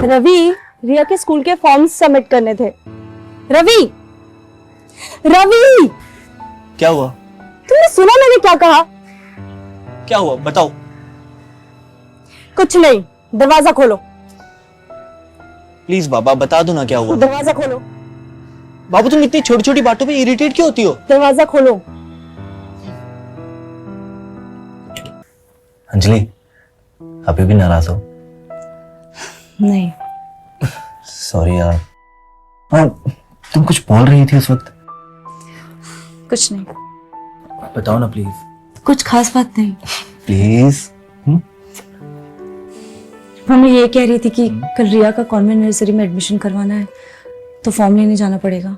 रवि, रिया के स्कूल के forms submit करने थे। रवि, रवि, क्या हुआ? तुमने सुना मैंने क्या कहा? क्या हुआ बताओ। कुछ नहीं, दरवाजा खोलो। प्लीज बाबा बता दो ना क्या हुआ। दरवाजा खोलो। बाबू तुम इतनी छोटी छोटी बातों पे इरिटेट क्यों होती हो? दरवाजा खोलो। अंजलि, अभी भी नाराज हो? नहीं। सॉरी यार। हाँ, तुम कुछ बोल रही थी उस वक्त। कुछ नहीं। बताओ ना प्लीज। कुछ खास बात नहीं। प्लीज। मैं ये कह रही थी कि कल रिया का कॉन्वेंट नर्सरी में एडमिशन करवाना है, तो फॉर्म लेने जाना पड़ेगा।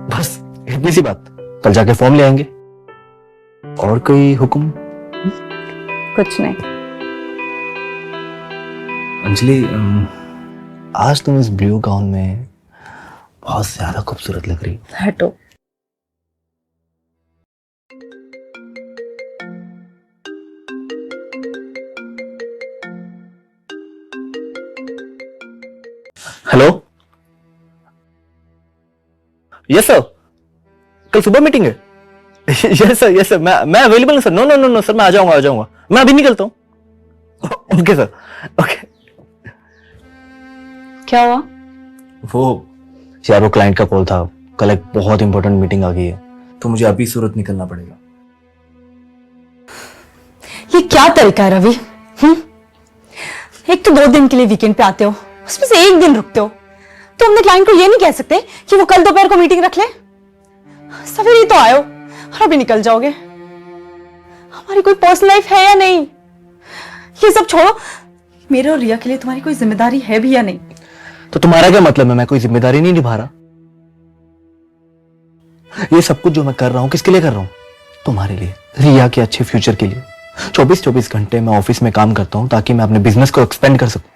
बस इतनी सी बात, कल जाके फॉर्म ले आएंगे। और कोई हुक्म? कुछ नहीं। अंजलि, आज तुम इस ब्लू गाउन में बहुत ज्यादा खूबसूरत लग रही। हटो। हेलो, यस सर, कल सुबह मीटिंग है। यस सर, यस सर, मैं अवेलेबल हूँ sir. No no no no sir, मैं आ जाऊंगा। मैं अभी निकलता हूँ। Okay sir, okay. क्या हुआ? वो यार, वो क्लाइंट का कॉल था। कल एक बहुत इंपॉर्टेंट मीटिंग आ गई है, तो मुझे अभी सूरत निकलना पड़ेगा। ये क्या तरीका है रवि? एक तो 2 दिन के लिए वीकेंड पे आते हो, उसमें से 1 दिन रुकते हो, तो हमने क्लाइंट को ये नहीं कह सकते कि वो कल दोपहर को मीटिंग रख ले? सवेरे ही तो आयो और अभी निकल जाओगे। हमारी कोई पर्सनल लाइफ है या नहीं? ये सब छोड़ो, मेरे और रिया के लिए तुम्हारी कोई जिम्मेदारी है भी या नहीं? तो तुम्हारा क्या मतलब है? मैं कोई जिम्मेदारी नहीं निभा रहा? ये सब कुछ जो मैं कर रहा हूं किसके लिए कर रहा हूं? तुम्हारे लिए, रिया के अच्छे फ्यूचर के लिए। 24-24 घंटे मैं ऑफिस में काम करता हूं ताकि मैं अपने बिजनेस को एक्सपेंड कर सकूं।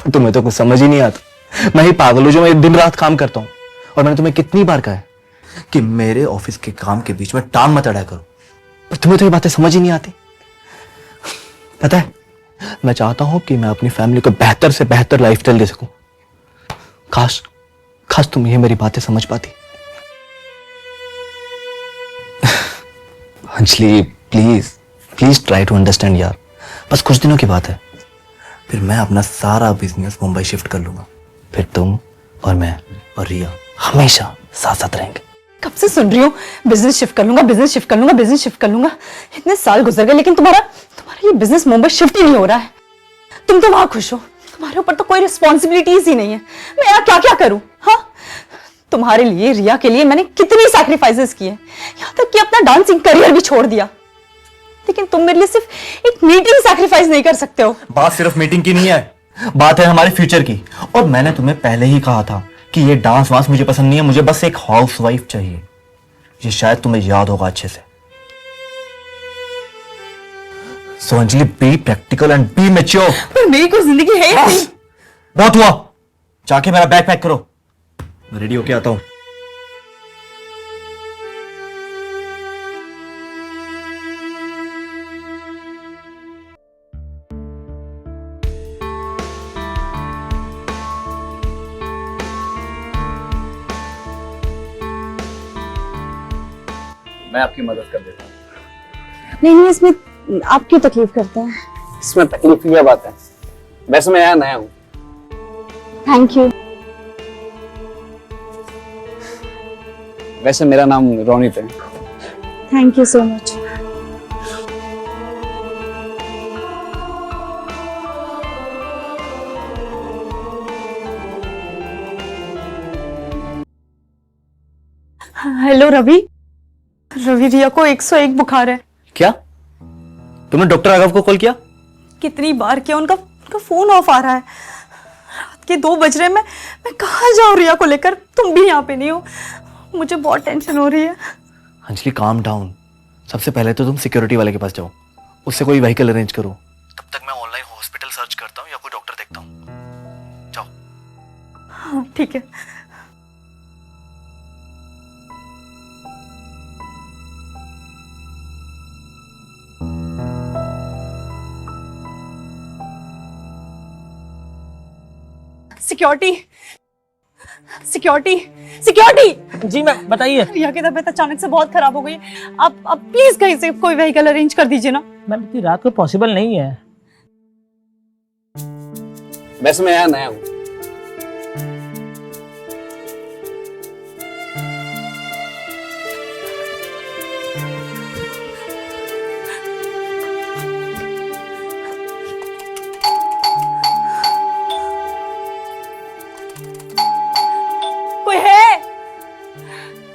पर तुम्हें तो कुछ समझ ही नहीं आता। मैं ही पागल हूं जो मैं दिन रात काम करता हूं। और मैंने तुम्हें कितनी बार कहा है कि मेरे ऑफिस के काम के बीच में टांग मत अड़ा करो, पर तुम्हें तो ये बातें समझ ही नहीं आती। पता है, मैं चाहता हूं कि मैं अपनी फैमिली को बेहतर से बेहतर लाइफस्टाइल दे सकूं। काश काश तुम ये मेरी बातें समझ पाती। Anjali, please please try to understand यार। बस कुछ दिनों की बात है, फिर मैं अपना सारा बिजनेस मुंबई शिफ्ट कर लूंगा। फिर तुम और मैं और रिया हमेशा साथ साथ रहेंगे। कब से सुन रही हूँ बिजनेस शिफ्ट कर लूंगा, बिजनेस शिफ्ट कर लूंगा, बिजनेस शिफ्ट कर लूंगा। इतने साल गुजर गए लेकिन तुम्हारा ये बिजनेस मुंबई शिफ्ट ही नहीं हो रहा है। तुम तो वहां खुश हो, तुम्हारे ऊपर तो कोई रिस्पॉन्सिबिलिटीज ही नहीं है। मैं क्या क्या करूं? हाँ, तुम्हारे लिए, रिया के लिए मैंने कितनी सैक्रिफाइसेस किए, यहां तक कि अपना डांसिंग करियर भी छोड़ दिया। लेकिन तुम मेरे लिए सिर्फ एक मीटिंग सैक्रिफाइस नहीं कर सकते हो। बात सिर्फ मीटिंग की नहीं है, बात है हमारे फ्यूचर की। और मैंने तुम्हें पहले ही कहा था कि ये डांस वांस मुझे पसंद नहीं है, मुझे बस एक हाउसवाइफ चाहिए। ये शायद तुम्हें याद होगा अच्छे से। So Anjali, be practical and be mature. पर मेरी कोई जिंदगी है या नहीं? बहुत हुआ, जाके मेरा बैग पैक करो, मैं रेडी होके आता हूं। मैं आपकी मदद कर देता हूँ। नहीं, इसमें आप क्यों तकलीफ करते हैं? इसमें तकलीफ की क्या बात है? वैसे मैं यहाँ नया हूँ। Thank you. वैसे मेरा नाम रोनित है। Thank you so much. Hello Ravi. Ravi, Riya को 101 बुखार है। क्या तुमने डॉक्टर राघव को कॉल किया? कितनी बार किया, उनका फोन ऑफ आ रहा है। रात के 2 बज रहे हैं। मैं कहाँ जाऊँ रिया को लेकर? तुम भी यहाँ पे नहीं हो, मुझे बहुत टेंशन हो रही है। Anjali, calm down. सबसे पहले तो तुम सिक्योरिटी वाले के पास जाओ, उससे कोई व्हीकल अरेंज करो। तब तक मैं ऑनलाइन हॉस्पिटल सर्च करता हूँ या कोई डॉक्टर देखता हूँ। जाओ। हाँ ठीक है। Security security security. जी मैम बताइए। रिया की तबीयत अचानक से बहुत खराब हो गई। आप प्लीज कहीं से कोई व्हीकल अरेंज कर दीजिए ना। मैम इतनी रात को पॉसिबल नहीं है। वैसे मैं यहाँ नया हूँ।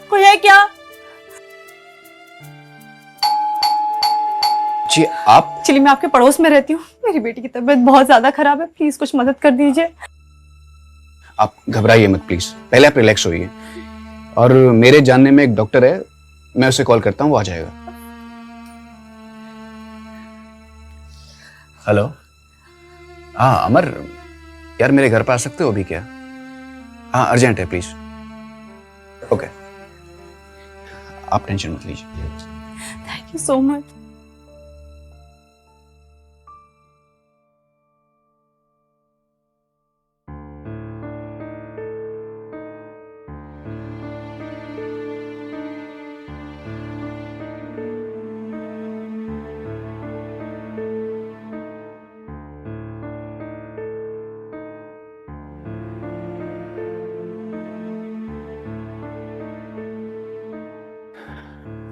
कोई है क्या? जी आप? चलिए मैं आपके पड़ोस में रहती हूँ, मेरी बेटी की तबीयत बहुत ज्यादा खराब है, प्लीज कुछ मदद कर दीजिए। आप घबराइए मत प्लीज, पहले आप रिलैक्स होइए। और मेरे जानने में एक डॉक्टर है, मैं उसे कॉल करता हूँ, वो आ जाएगा। हेलो, हाँ अमर, यार मेरे घर पे आ सकते हो अभी क्या? हाँ अर्जेंट है प्लीज। ओके, आप टेंशन मत लीजिए। Thank you so much.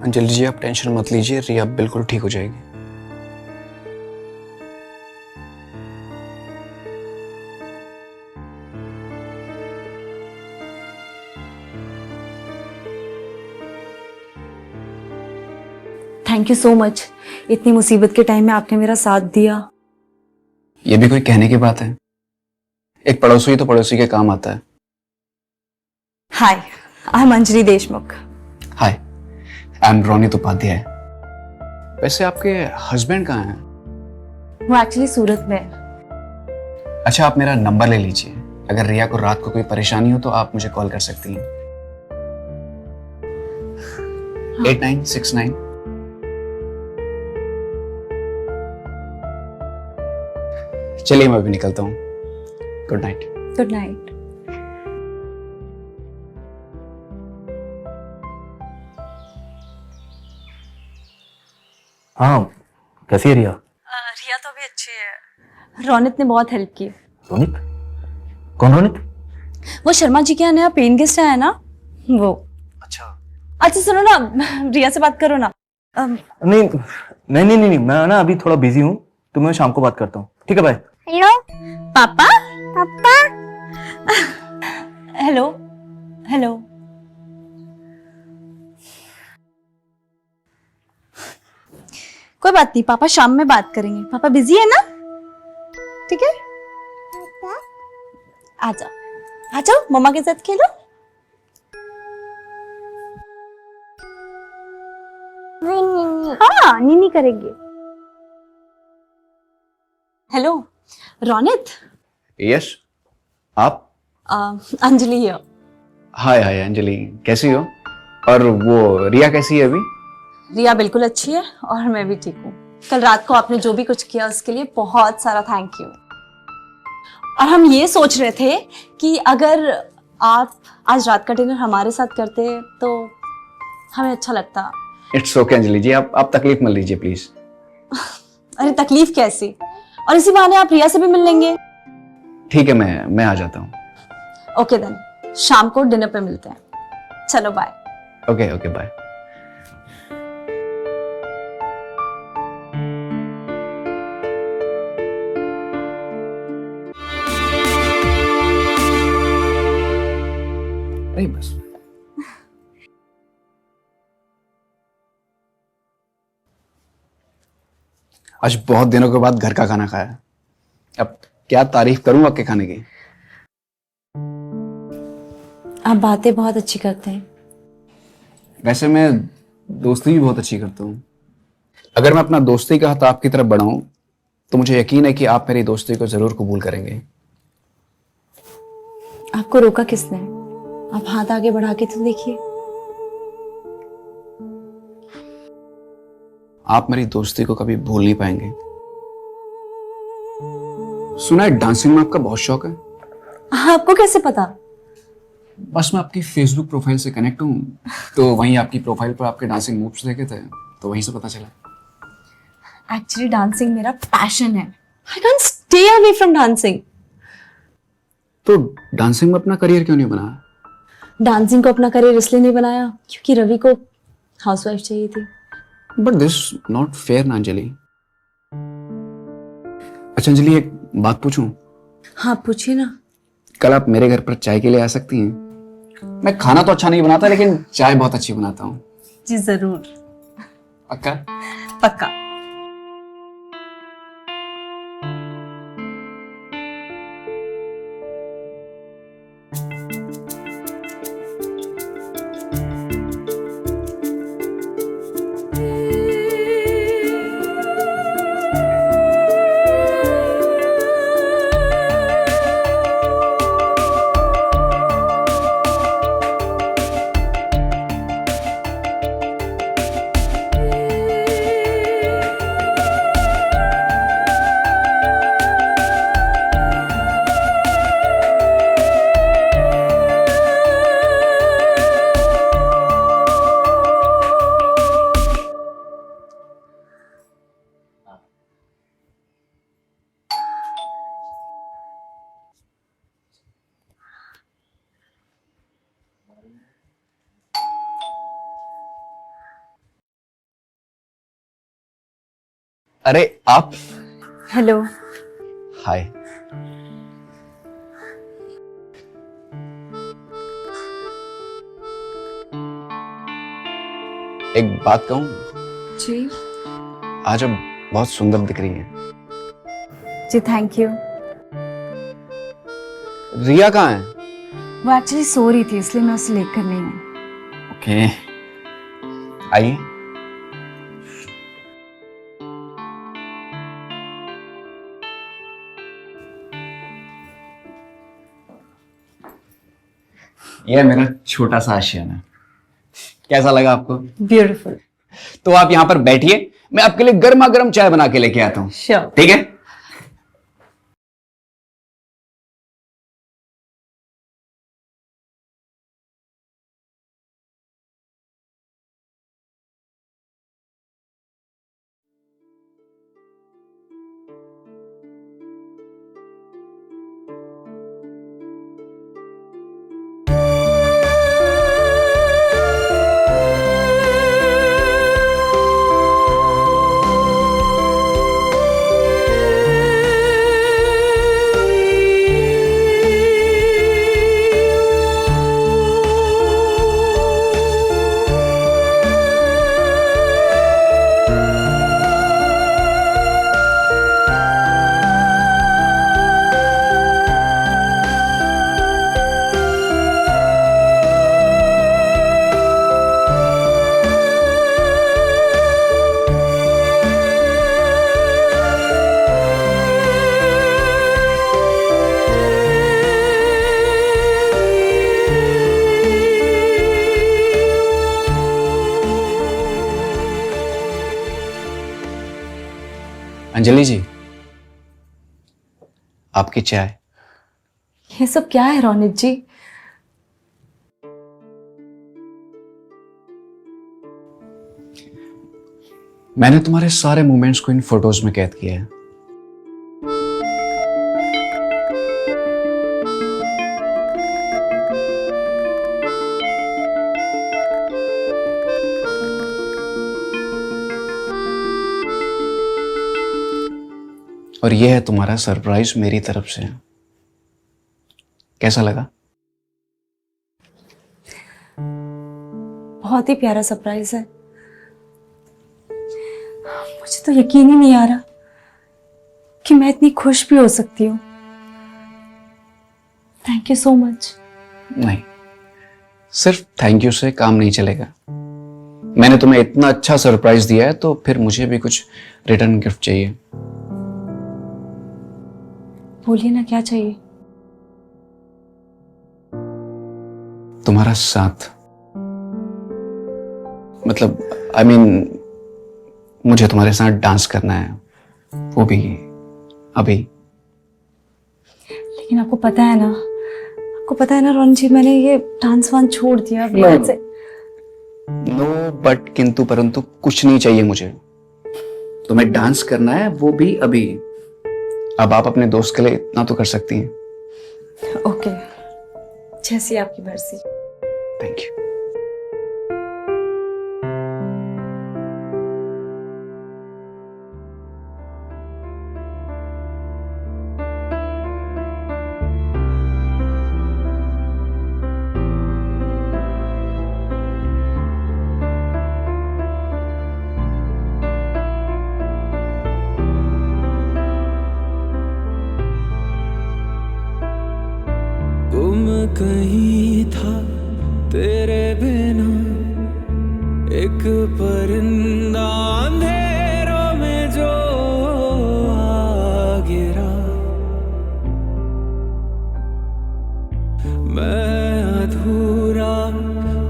Anjali ji आप टेंशन मत लीजिए, रिया बिल्कुल ठीक हो जाएगी। थैंक यू सो मच, इतनी मुसीबत के टाइम में आपने मेरा साथ दिया। ये भी कोई कहने की बात है? एक पड़ोसी तो पड़ोसी के काम आता है। Hi, I am Anjali Deshmukh. Hi, I am Ronit Upadhyay. वैसे आपके हस्बैंड कहाँ हैं? वो एक्चुअली सूरत में है। अच्छा आप मेरा नंबर ले लीजिए, अगर रिया को रात को कोई परेशानी हो तो आप मुझे कॉल कर सकती हैं। 8969। चलिए मैं अभी निकलता हूँ। Good night. Good night. हाँ, कैसी है रिया? रिया तो अभी अच्छी है। रोनित ने बहुत हेल्प की। रोनित? कौन रोनित? वो शर्मा जी के यहाँ नया पेन गेस्ट आया ना, वो। अच्छा सुनो ना, रिया से बात करो ना। नहीं, मैं ना अभी थोड़ा बिजी हूँ, तो मैं शाम को बात करता हूँ। ठीक है, बाय। हेलो पापा। पापा हेलो हेलो। कोई बात नहीं, पापा शाम में बात करेंगे। पापा बिजी है ना? ठीक है, आ जाओ आ जाओ, मम्मा के साथ खेलो। हाँ नीनी करेंगे। हेलो रोनित। यस, आप? अंजलि है। हाय हाय अंजलि, कैसी हो? और वो रिया कैसी है अभी? रिया बिल्कुल अच्छी है और मैं भी ठीक हूँ। कल रात को आपने जो भी कुछ किया उसके लिए बहुत सारा थैंक यू। और हम ये सोच रहे थे कि अगर आप आज रात का डिनर हमारे साथ करते तो हमें अच्छा लगता। इट्स ओके अंजलि जी, आप तकलीफ मत लीजिए प्लीज। अरे तकलीफ कैसी, और इसी बहाने आप रिया से भी मिल लेंगे। ठीक है, मैं आ जाता हूँ। ओके देन, शाम को डिनर पे मिलते हैं। चलो बाय। Okay okay bye. अरे बस आज बहुत दिनों के बाद घर का खाना खाया। अब क्या तारीफ करूं आपके खाने की। आप बातें बहुत अच्छी करते हैं। वैसे मैं दोस्ती भी बहुत अच्छी करता हूँ। अगर मैं अपना दोस्ती का हाथ आपकी तरफ बढ़ाऊं तो मुझे यकीन है कि आप मेरी दोस्ती को जरूर कबूल करेंगे। आपको रोका किसने? आप हाथ आगे बढ़ा के तो देखिए। आप मेरी दोस्ती को कभी भूल नहीं पाएंगे। सुना है डांसिंग में आपका बहुत शौक है। आपको कैसे पता? बस मैं आपकी फेसबुक प्रोफाइल से कनेक्ट हूँ, तो वहीं आपकी प्रोफाइल पर आपके डांसिंग मूव्स देखे थे, तो वहीं से पता चला। एक्चुअली डांसिंग मेरा पैशन है। I can stay away from dancing. तो डांसिंग में अपना करियर क्यों नहीं बनाया? डांसिंग को अपना करियर इसलिए नहीं बनाया क्योंकि रवि को हाउसवाइफ चाहिए थी। बट दिस नॉट फेयर ना अंजलि। अच्छा अंजलि, एक बात पूछूं? हाँ पूछिए ना। कल आप मेरे घर पर चाय के लिए आ सकती हैं? मैं खाना तो अच्छा नहीं बनाता, लेकिन चाय बहुत अच्छी बनाता हूँ। जी जरूर। पक्का? पक्का। अरे आप। हेलो। हाय। एक बात कहूं? जी। आज आप बहुत सुंदर दिख रही हैं। जी थैंक यू। रिया कहाँ है? वो एक्चुअली सो रही थी इसलिए मैं उसे लेकर नहीं हूँ। ओके, आइए। यह मेरा छोटा सा आशियाना। कैसा लगा आपको? ब्यूटीफुल। तो आप यहां पर बैठिए, मैं आपके लिए गर्मा गर्म चाय बना के लेके आता हूं। श्योर। ठीक है? अंजलि जी, आपकी चाय। ये सब क्या है रौनिक जी? मैंने तुम्हारे सारे मोमेंट्स को इन फोटोज में कैद किया है। और यह है तुम्हारा सरप्राइज मेरी तरफ से। कैसा लगा? बहुत ही प्यारा सरप्राइज है। मुझे तो यकीन ही नहीं आ रहा कि मैं इतनी खुश भी हो सकती हूँ। Thank you so much. नहीं, सिर्फ थैंक यू से काम नहीं चलेगा। मैंने तुम्हें इतना अच्छा सरप्राइज दिया है, तो फिर मुझे भी कुछ रिटर्न गिफ्ट चाहिए। बोलिए ना, क्या चाहिए? तुम्हारा साथ। मतलब आई मीन मुझे तुम्हारे साथ डांस करना है, वो भी अभी। लेकिन आपको पता है ना, आपको पता है ना रोहन जी, मैंने ये डांस वांस छोड़ दिया अभी आज से। नो बट किंतु परंतु कुछ नहीं चाहिए मुझे। तुम्हें डांस करना है वो भी अभी। अब आप अपने दोस्त के लिए इतना तो कर सकती हैं। ओके, जैसी आपकी मर्जी। Thank you. गुम कहीं था तेरे बिना एक परिंदा अंधेरों में जो आ गिरा। मैं अधूरा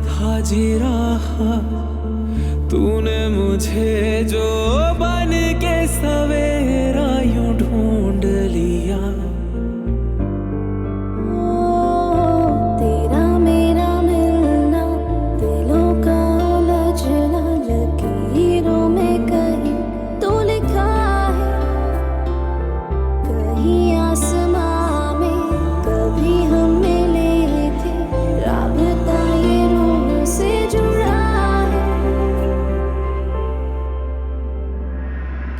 था जी रहा, तूने मुझे जो बन के सवेरा यूं ढूंढ लिया। तेरा मेरा मिलना, दिलों का उलझना, लकीरों में कहीं तो लिखा है, कहीं आसमां में कभी हम मिले थे, राबता ये रूह से जुड़ा है।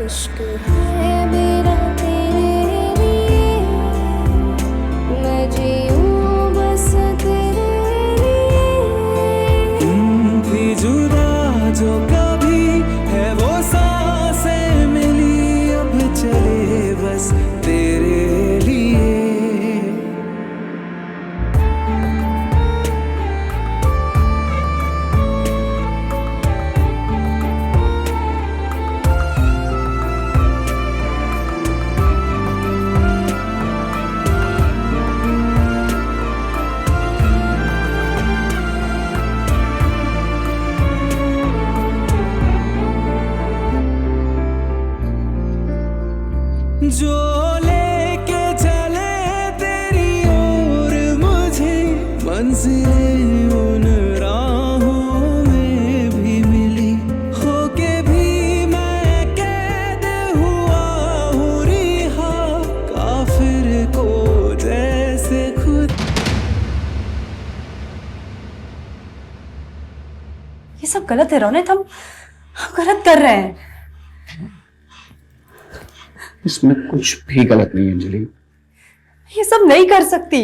इश्क है मेरा तेरे लिए, मैं जीऊं बस तेरे लिए। थी जुदा जो कभी है वो सांसें मिली, अब चले बस तेरे लिए। जो लेके चले तेरी ओर मुझे, मंजिलें उन राहों में भी मिली, होके भी मैं कैद हुआ हूँ रिहा, काफिर को जैसे खुद। ये सब गलत है रोनित, हम गलत कर रहे हैं। इसमें कुछ भी गलत नहीं है अंजलि। ये सब नहीं कर सकती।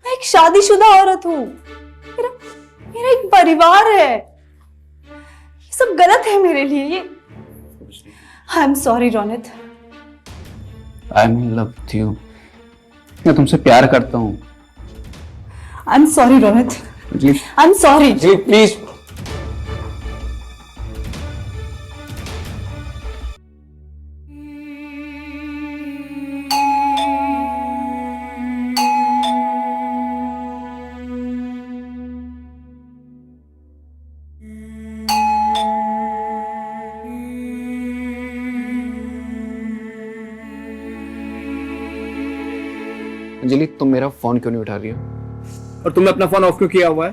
मैं एक शादीशुदा औरत हूं, मेरा मेरा एक परिवार है। ये सब गलत है मेरे लिए। ये I am sorry Ronit. I am in love with you. मैं तुमसे प्यार करता हूँ I am sorry Ronit, Anjali. I am sorry. Anjali please. Anjali तुम मेरा फोन क्यों नहीं उठा रही हो? और तुमने अपना फोन ऑफ क्यों किया हुआ है?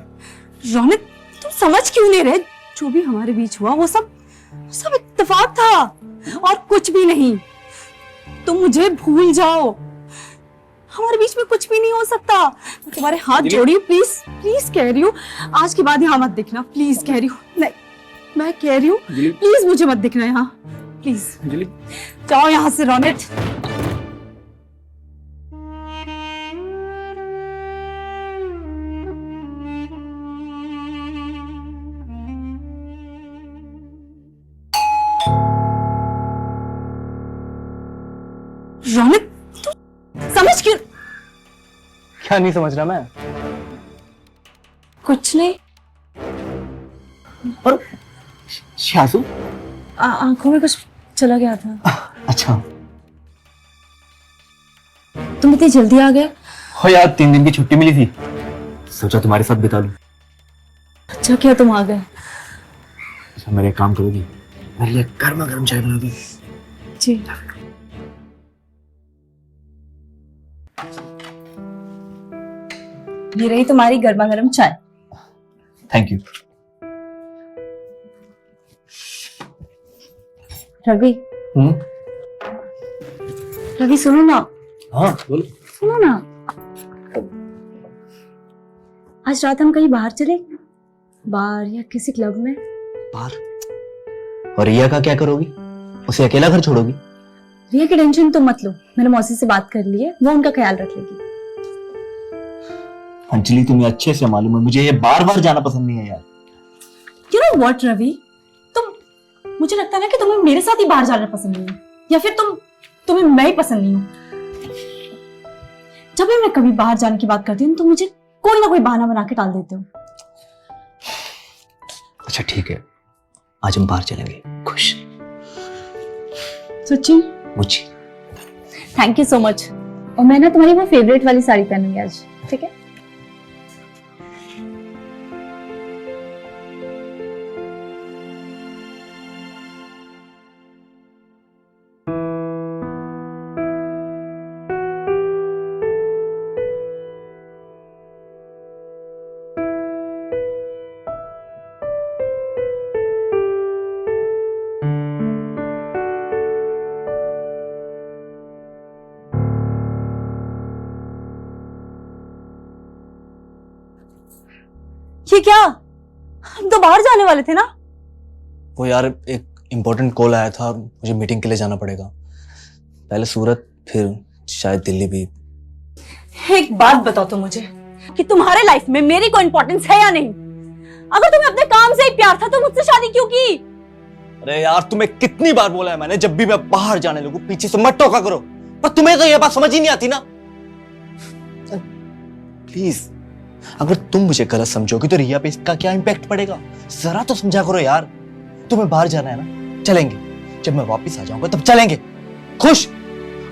रोनित तुम समझ क्यों नहीं रहे? जो भी हमारे बीच हुआ वो सब इत्तेफाक था और कुछ भी नहीं। तुम मुझे भूल जाओ, हमारे बीच में कुछ भी नहीं हो सकता। मैं तुम्हारे हाथ जोड़ी हूँ, प्लीज प्लीज कह रही हूँ, आज के बाद यहाँ मत दिखना, प्लीज कह रही हूँ। नहीं, मैं कह रही हूँ प्लीज मुझे मत दिखना यहाँ, प्लीज अंजलि जाओ यहाँ से रोनित। रोनित तू समझ क्यों? क्या नहीं समझ रहा मैं? कुछ नहीं। और शाजू? आंखों में कुछ चला गया था। अच्छा। तुम इतनी जल्दी आ गए? हो यार, 3 दिन की छुट्टी मिली थी, सोचा तुम्हारे साथ बिता लूं। अच्छा क्या तुम आ गए? अच्छा मेरे एक काम करोगी, मेरे लिए गर्मा गर्म चाय बना दो। जी। ये रही तुम्हारी गर्मा गर्म चाय। Thank you. रवि, रवि सुनो ना, हाँ बोलो। सुनो ना, आज रात हम कहीं बाहर चले, बार या किसी क्लब में। बाहर? और रिया का क्या करोगी? उसे अकेला घर छोड़ोगी? रिया की टेंशन तुम मत लो, मैंने मौसी से बात कर ली है, वो उनका ख्याल रख लेगी। अंजलि तुम्हें अच्छे से मालूम है मुझे ये बार बार जाना पसंद नहीं है यार। You know what, रवि, मुझे लगता है ना कि तुम्हें मेरे साथ ही बाहर जाना पसंद नहीं है, या फिर तुम्हें मैं ही पसंद नहीं हूँ। जब भी मैं कभी बाहर जाने की बात करती हूँ तो मुझे कोई ना कोई बहाना बना के टाल देते हो। अच्छा ठीक है, आज हम बाहर चलेंगे। खुश? सच्ची? मुझे थैंक यू सो मच। और मैं ना तुम्हारी वो फेवरेट वाली साड़ी पहनूंगी आज, ठीक है? ये क्या, हम तो बाहर जाने वाले थे ना? वो यार एक इम्पोर्टेंट कॉल आया था, मुझे मीटिंग के लिए जाना पड़ेगा। पहले सूरत, फिर शायद दिल्ली भी। एक बात बताओ तो मुझे कि तुम्हारे लाइफ में मेरी कोई इंपॉर्टेंस है या नहीं? अगर तुम्हें अपने काम से ही प्यार था तो मुझसे शादी क्यों की? अरे यार तुम्हें कितनी बार बोला है मैंने, जब भी मैं बाहर जाने लगूं पीछे से मत टोका करो, पर तुम्हें तो ये बात समझ ही नहीं आती ना। प्लीज, अगर तुम मुझे गलत समझोगी तो रिया पे इसका क्या इम्पैक्ट पड़ेगा, जरा तो समझा करो यार। तुम्हें बाहर जाना है ना, चलेंगे, जब मैं वापस आ जाऊंगा तब चलेंगे। खुश?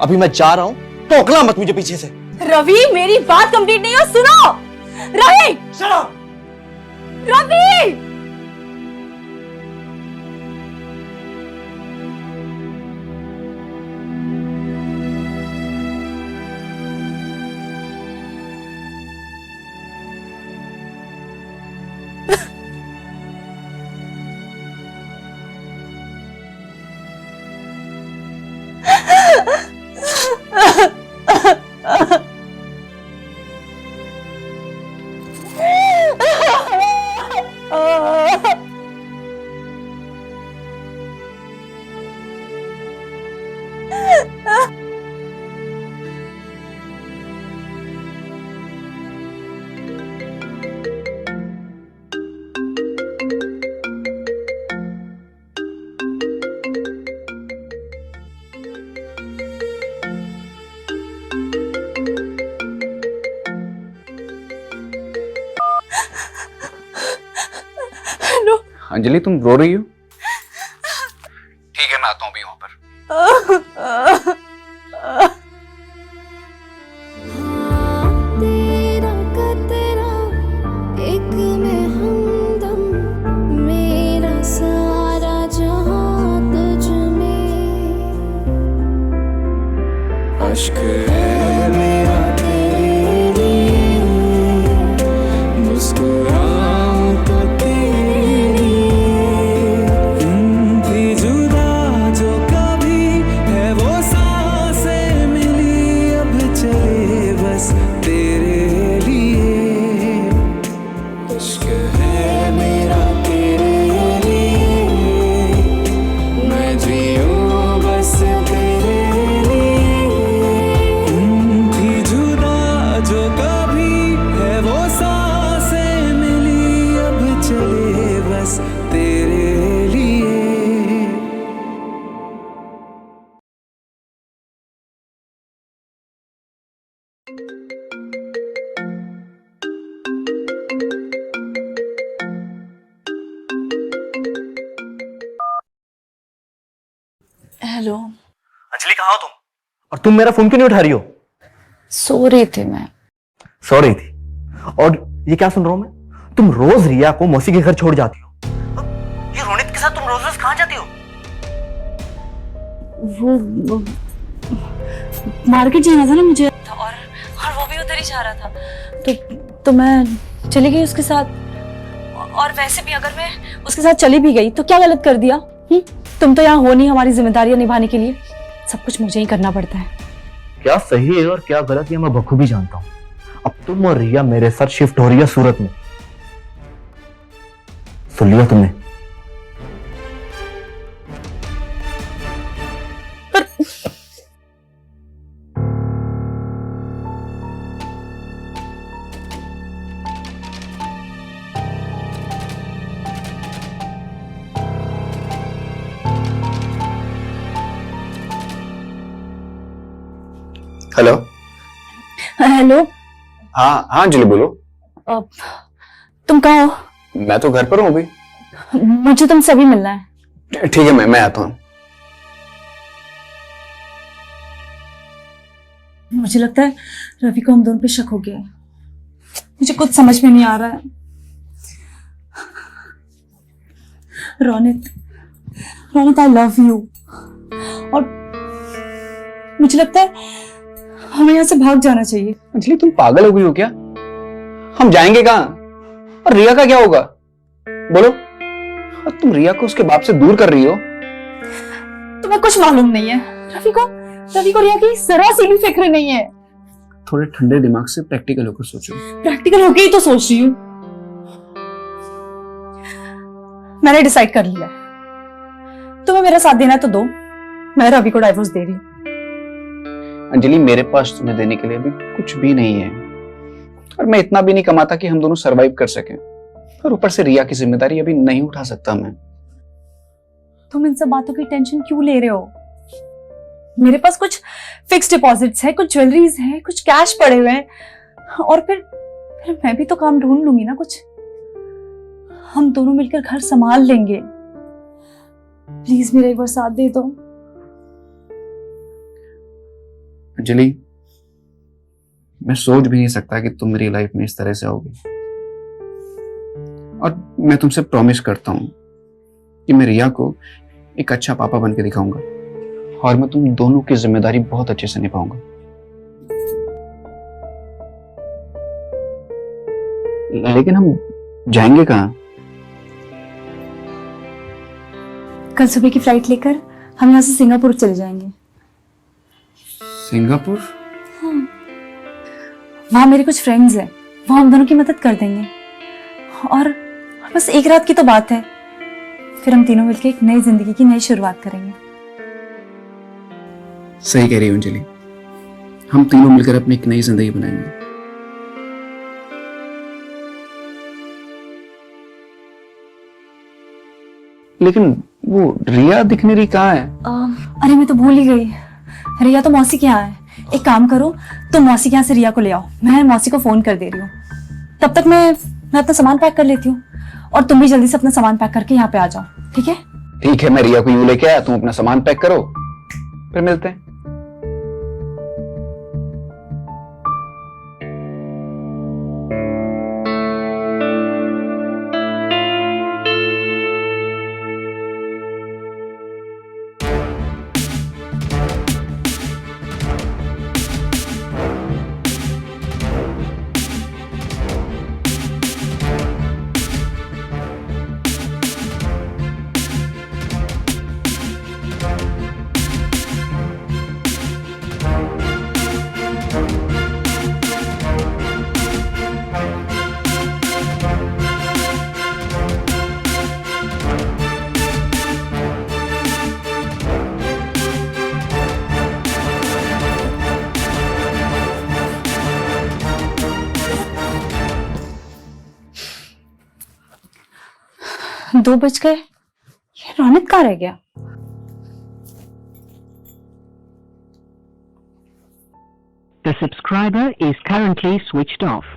अभी मैं जा रहा हूं, टोकना मत मुझे पीछे से। रवि, मेरी बात कंप्लीट नहीं हो, सुनो। Ravi, Shut up! रवि, अंजलि तुम रो रही हो? ठीक है मैं आता हूँ अभी वहां पर। तेरा कतरा एक में हमदम, मेरा सारा जहां तुझ में। अश्क है मेरा तेरे लिए, मुस्कुराऊं तो तेरे लिए। थी जुदा जो कभी है वो सांसें मिली, अब चले बस तेरे लिए। इश्क है मेरा तेरे लिए, मैं जियूं बस तेरे लिए। थी जुदा जो कभी है वो सांसें मिली, अब चले बस तेरे लिए। हेलो। अंजलि कहाँ हो तुम? और तुम मेरा फोन क्यों नहीं उठा रही हो? सो रही थी मैं। सो रही थी? और ये क्या सुन रहा हूं मैं, तुम रोज रिया को मौसी के घर छोड़ जाती हो। ये रोनित के साथ तुम रोज रोज कहाँ जाती हो? वो मार्केट जाना था ना मुझे, और वो भी उधर ही जा रहा था, तो तो मैं चली गई उसके साथ। और वैसे भी अगर मैं उसके साथ चली भी गई तो क्या गलत कर दिया? तुम तो यहाँ हो नहीं हमारी जिम्मेदारियां निभाने के लिए, सब कुछ मुझे ही करना पड़ता है। क्या सही है और क्या गलत है मैं बखूबी जानता हूँ। अब तुम और रिया मेरे साथ शिफ्ट हो रही है सूरत में, सुन लिया तुमने? हेलो। हेलो। हाँ हाँ अंजलि बोलो। तुम कहाँ हो? मैं तो घर पर हूँ अभी। मुझे तुमसे अभी मिलना है। ठीक है, मैं आता हूँ। मुझे लगता है रवि को हम दोनों पे शक हो गया है। मुझे कुछ समझ में नहीं आ रहा है। Ronit, Ronit I love you. और मुझे लगता है हमें यहाँ से भाग जाना चाहिए। अंजलि तुम पागल हो गई हो क्या? हम जाएंगे कहाँ? और रिया का क्या होगा? बोलो। और तुम रिया को उसके बाप से दूर कर रही हो। तुम्हें कुछ मालूम नहीं है। रवि को रिया की जरा सी भी फिक्र नहीं है। थोड़े ठंडे दिमाग से प्रैक्टिकल होकर सोचो। प्रैक्टिकल होके ही तो सोच रही हूँ। मैंने डिसाइड कर लिया है। तुम्हें मेरा साथ देना है तो दो, मैं रवि को डाइवोर्स दे रही हूँ। अंजलि मेरे पास तुम्हें देने के लिए अभी कुछ भी नहीं है, और मैं इतना भी नहीं कमाता कि हम दोनों सरवाइव कर सकें। और ऊपर से रिया की जिम्मेदारी अभी नहीं उठा सकता मैं। तुम इन सब बातों की टेंशन क्यों ले रहे हो? मेरे पास कुछ फिक्स डिपॉजिट्स है, कुछ ज्वेलरीज है, कुछ कैश पड़े हुए हैं, और फिर मैं भी तो काम ढूंढ लूंगी ना कुछ। हम दोनों मिलकर घर संभाल लेंगे। प्लीज मेरा एक बार साथ दे दो। अंजलि मैं सोच भी नहीं सकता कि तुम मेरी लाइफ में इस तरह से आओगी, और मैं तुमसे प्रॉमिस करता हूं कि मैं रिया को एक अच्छा पापा बन के दिखाऊंगा, और मैं तुम दोनों की जिम्मेदारी बहुत अच्छे से निभाऊंगा। लेकिन हम जाएंगे कहाँ? कल सुबह की फ्लाइट लेकर हम यहाँ से सिंगापुर चले जाएंगे। सिंगापुर? वहां मेरे कुछ फ्रेंड्स हैं, वो हम दोनों की मदद कर देंगे। और बस एक रात की तो बात है, फिर हम तीनों मिलकर एक नई जिंदगी की नई शुरुआत करेंगे। सही कह रही हो अंजलि, हम तीनों मिलकर अपनी एक नई जिंदगी बनाएंगे। लेकिन वो रिया दिख नहीं रही, कहाँ है? अरे मैं तो भूल ही गई, रिया तो मौसी के यहाँ है। एक काम करो, तुम मौसी के यहाँ से रिया को ले आओ, मैं मौसी को फोन कर दे रही हूँ। तब तक मैं अपना सामान पैक कर लेती हूँ, और तुम भी जल्दी से अपना सामान पैक करके यहाँ पे आ जाओ, ठीक है? ठीक है, मैं रिया को यूं लेके आया, तुम अपना सामान पैक करो, फिर मिलते हैं। दो बज गए, ये रौनक कहाँ रह गया? The subscriber is currently switched off.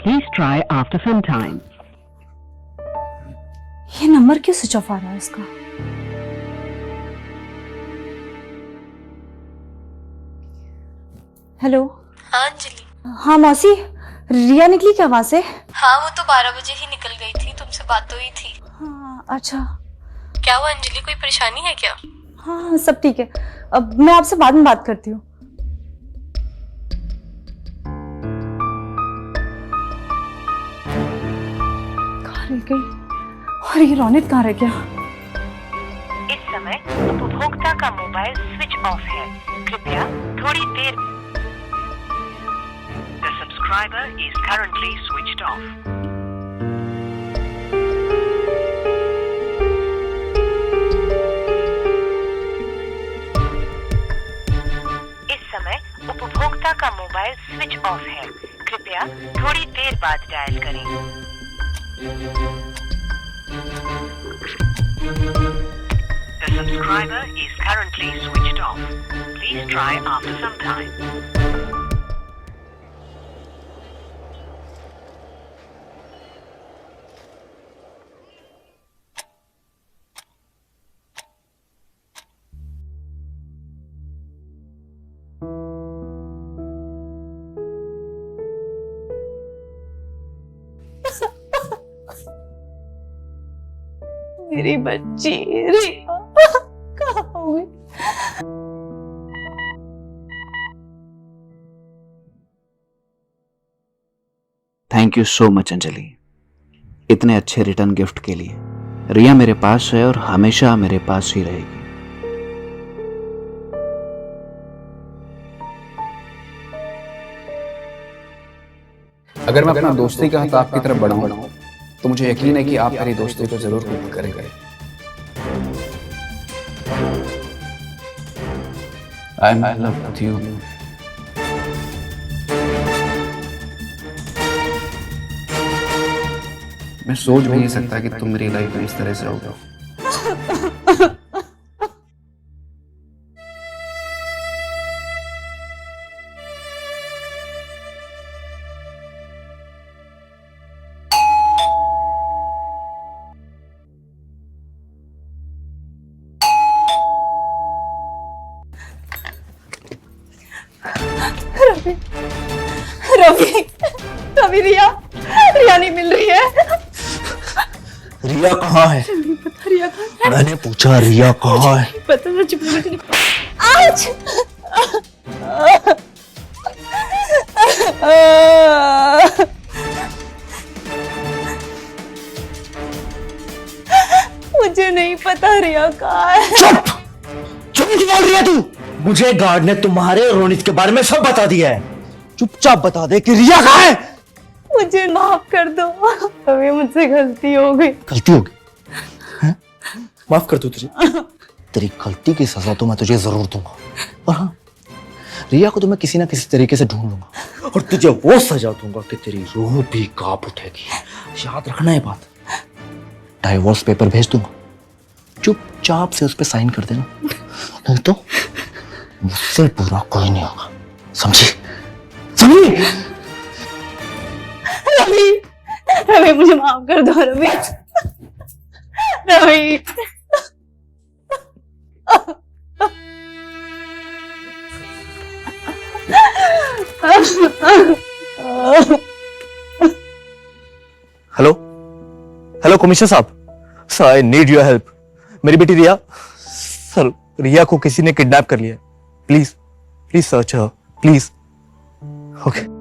Please try after some time. ये नंबर क्यों स्विच ऑफ आ रहा है इसका? हेलो। हाँ अंजलि। हाँ मौसी, रिया निकली क्या वहां से? हाँ वो तो 12 बजे ही निकल गई थी, तुमसे बात तो हुई थी। हाँ अच्छा। क्या हुआ अंजलि, कोई परेशानी है क्या? हाँ सब ठीक है, अब मैं आपसे बाद में बात करती हूँ। मिल गई। और ये रौनक कहाँ रह गया? इस समय उपभोक्ता का मोबाइल स्विच ऑफ है, कृपया थोड़ी देर। The subscriber is currently switched off. इस समय उपभोक्ता का मोबाइल स्विच ऑफ है, कृपया थोड़ी देर बाद डायल करें। The subscriber is currently switched off. Please try after some time. मेरी बच्ची रिया कहाँ हो गई? Thank you so much Anjali, इतने अच्छे रिटर्न गिफ्ट के लिए। रिया मेरे पास है और हमेशा मेरे पास ही रहेगी। अगर मैं अपना दोस्ती का हाथ आपकी तरफ बढ़ाऊं तो मुझे यकीन है कि आप मेरी दोस्ती को जरूर कबूल करेंगे। I love you. मैं सोच भी नहीं सकता कि तुम मेरी लाइफ में इस तरह से रहोगे। रवि रवि रवि रिया रिया नहीं मिल रही है। रिया कहाँ है? नहीं पता रिया कहाँ है। मैंने पूछा रिया कहाँ है? नहीं पता, सच में मुझे नहीं पता। आज मुझे नहीं पता रिया कहाँ है। चुप चुप बोल रही है तू? मुझे गार्ड ने तुम्हारे और रोनित के बारे में सब बता दिया है। चुपचाप बता दे कि रिया कहाँ है। मुझे माफ कर दो, अभी मुझसे गलती हो गई। गलती हो गई हैं? माफ कर दूं तुझे? तेरी गलती की सजा तो मैं तुझे जरूर दूंगा। और हाँ, रिया को तो मैं किसी ना किसी तरीके से ढूंढ लूंगा और तुझे वो सजा दूंगा कि तेरी रूह भी कांप उठेगी। याद रखना ये बात। डाइवोर्स पेपर भेज दूंगा, चुपचाप से उस पर साइन कर देना, नहीं तो मुझसे बुरा कोई नहीं होगा। समझी? समझी? रवि रवि मुझे माफ कर दो Ravi. Ravi hello hello commissioner साहब, sir I need your help. मेरी बेटी रिया, सर रिया को किसी ने किडनैप कर लिया है। Please please search her please. Okay